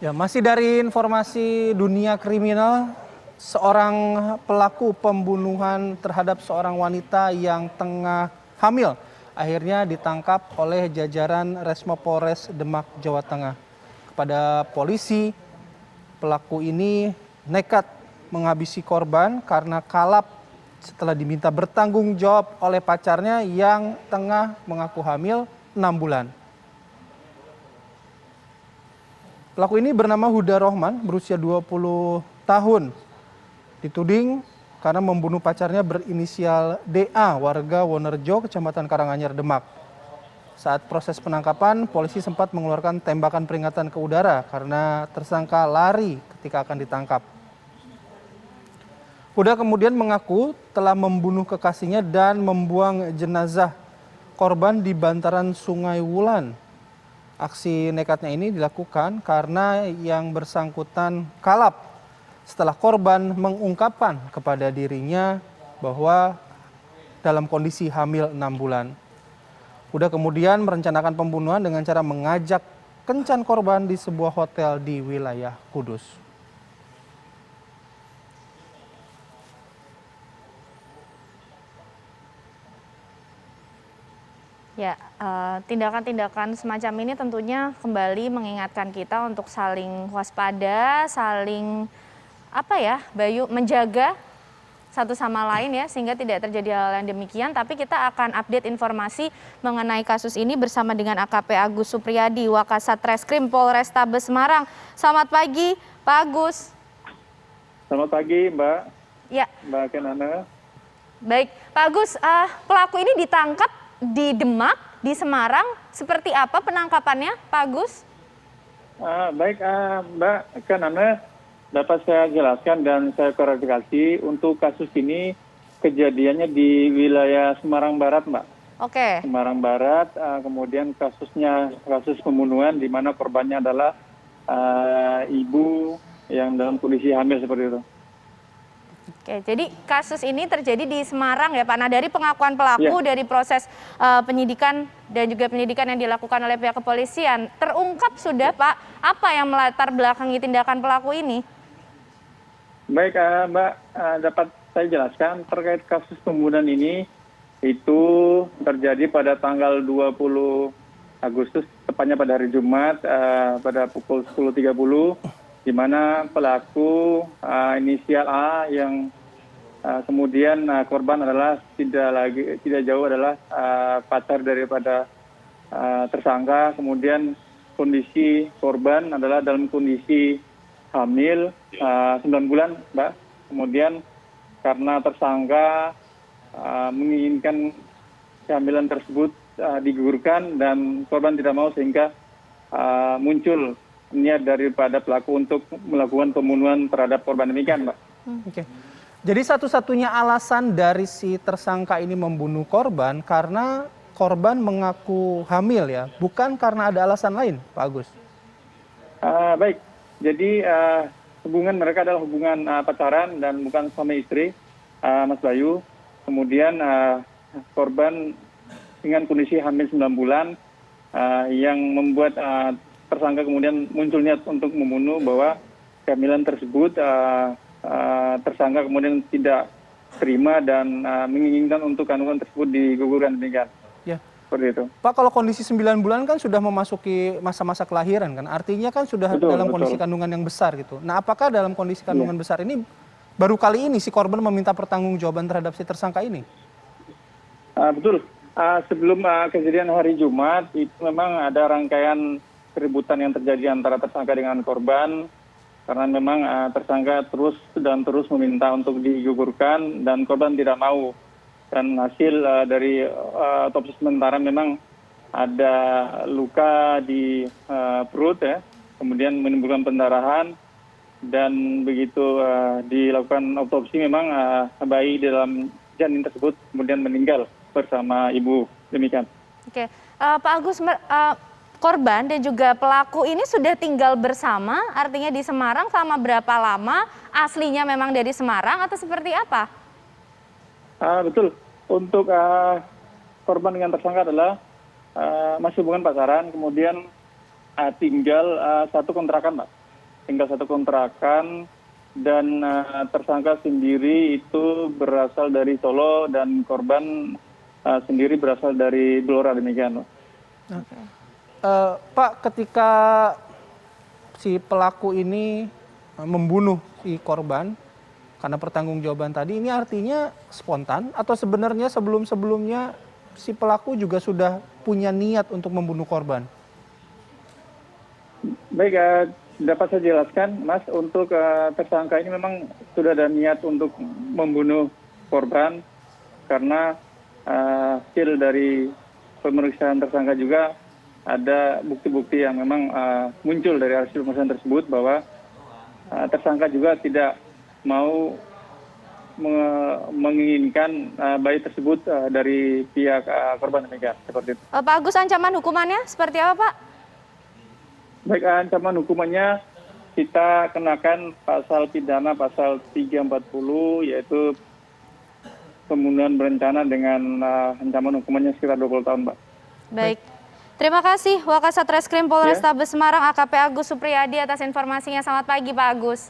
Ya, masih dari informasi dunia kriminal, seorang pelaku pembunuhan terhadap seorang wanita yang tengah hamil akhirnya ditangkap oleh jajaran Resmo Polres Demak, Jawa Tengah. Kepada polisi, pelaku ini nekat menghabisi korban karena kalap setelah diminta bertanggung jawab oleh pacarnya yang tengah mengaku hamil 6 bulan. Pelaku ini bernama Huda Rohman, berusia 20 tahun. Dituding karena membunuh pacarnya berinisial DA, warga Wonerjo, Kecamatan Karanganyar, Demak. Saat proses penangkapan, polisi sempat mengeluarkan tembakan peringatan ke udara karena tersangka lari ketika akan ditangkap. Huda kemudian mengaku telah membunuh kekasihnya dan membuang jenazah korban di bantaran Sungai Wulan. Aksi nekatnya ini dilakukan karena yang bersangkutan kalap setelah korban mengungkapkan kepada dirinya bahwa dalam kondisi hamil 6 bulan. Huda kemudian merencanakan pembunuhan dengan cara mengajak kencan korban di sebuah hotel di wilayah Kudus. Ya, tindakan-tindakan semacam ini tentunya kembali mengingatkan kita untuk saling waspada, saling Bayu, menjaga satu sama lain ya, sehingga tidak terjadi hal yang demikian. Tapi kita akan update informasi mengenai kasus ini bersama dengan AKP Agus Supriyadi, Wakasat Reskrim Polrestabes Semarang. Selamat pagi, Pak Agus. Selamat pagi, Mbak. Ya. Mbak Kenana. Baik, Pak Agus, pelaku ini ditangkap di Demak, di Semarang. Seperti apa penangkapannya, Pak Agus? Baik, Mbak Kenana, dapat saya jelaskan dan saya klarifikasi untuk kasus ini kejadiannya di wilayah Semarang Barat, Mbak. Oke. Semarang Barat, kemudian kasus pembunuhan di mana korbannya adalah ibu yang dalam kondisi hamil seperti itu. Oke, jadi kasus ini terjadi di Semarang ya Pak. Nah, dari pengakuan pelaku, dari proses penyidikan dan juga penyidikan yang dilakukan oleh pihak kepolisian, terungkap sudah Pak, apa yang melatar belakangi tindakan pelaku ini? Baik, Mbak, dapat saya jelaskan terkait kasus pembunuhan ini, itu terjadi pada tanggal 20 Agustus, tepatnya pada hari Jumat, pada pukul 10.30, di mana pelaku inisial A yang kemudian korban adalah tidak jauh adalah pacar daripada tersangka. Kemudian kondisi korban adalah dalam kondisi hamil 9 bulan, Mbak. Kemudian karena tersangka menginginkan kehamilan tersebut digugurkan dan korban tidak mau, sehingga muncul niat daripada pelaku untuk melakukan pembunuhan terhadap korban, demikian, Mbak. Oke. Jadi satu-satunya alasan dari si tersangka ini membunuh korban karena korban mengaku hamil ya, bukan karena ada alasan lain, Pak Agus? Baik, jadi hubungan mereka adalah hubungan pacaran dan bukan suami istri, Mas Bayu. Kemudian korban dengan kondisi hamil 9 bulan yang membuat tersangka kemudian muncul niat untuk membunuh, bahwa kehamilan tersebut tersangka kemudian tidak terima dan menginginkan untuk kandungan tersebut digugurkan, demikian. Ya. Seperti itu. Pak, kalau kondisi 9 bulan kan sudah memasuki masa-masa kelahiran kan, artinya kan sudah dalam kondisi kandungan yang besar gitu. Nah, apakah dalam kondisi kandungan besar ini baru kali ini si korban meminta pertanggungjawaban terhadap si tersangka ini? Betul. Sebelum kejadian hari Jumat itu memang ada rangkaian keributan yang terjadi antara tersangka dengan korban, karena memang tersangka terus meminta untuk digugurkan dan korban tidak mau. Dan hasil dari otopsi sementara memang ada luka di perut ya, kemudian menimbulkan pendarahan, dan begitu dilakukan otopsi memang bayi dalam janin tersebut kemudian meninggal bersama ibu, demikian. Oke, Pak Agus, korban dan juga pelaku ini sudah tinggal bersama, artinya di Semarang selama berapa lama? Aslinya memang dari Semarang atau seperti apa? Betul. Untuk korban dengan tersangka adalah masih hubungan pacaran, kemudian tinggal satu kontrakan, Mbak. tinggal satu kontrakan dan tersangka sendiri itu berasal dari Solo dan korban sendiri berasal dari Blora, demikian. Pak, ketika si pelaku ini membunuh si korban karena pertanggungjawaban tadi, ini artinya spontan atau sebenarnya sebelum-sebelumnya si pelaku juga sudah punya niat untuk membunuh korban? Baik, dapat saya jelaskan, Mas, untuk tersangka ini memang sudah ada niat untuk membunuh korban karena hasil dari pemeriksaan tersangka juga ada bukti-bukti yang memang muncul dari hasil pemeriksaan tersebut bahwa tersangka juga tidak mau menginginkan bayi tersebut dari pihak korban, demikian, seperti itu. Pak Agus, ancaman hukumannya seperti apa, Pak? Baik, ancaman hukumannya kita kenakan pasal pidana pasal 340, yaitu pembunuhan berencana dengan ancaman hukumannya sekitar 20 tahun, Pak. Baik. Terima kasih Wakasat Reskrim Polrestabes Semarang AKP Agus Supriyadi atas informasinya. Selamat pagi, Pak Agus.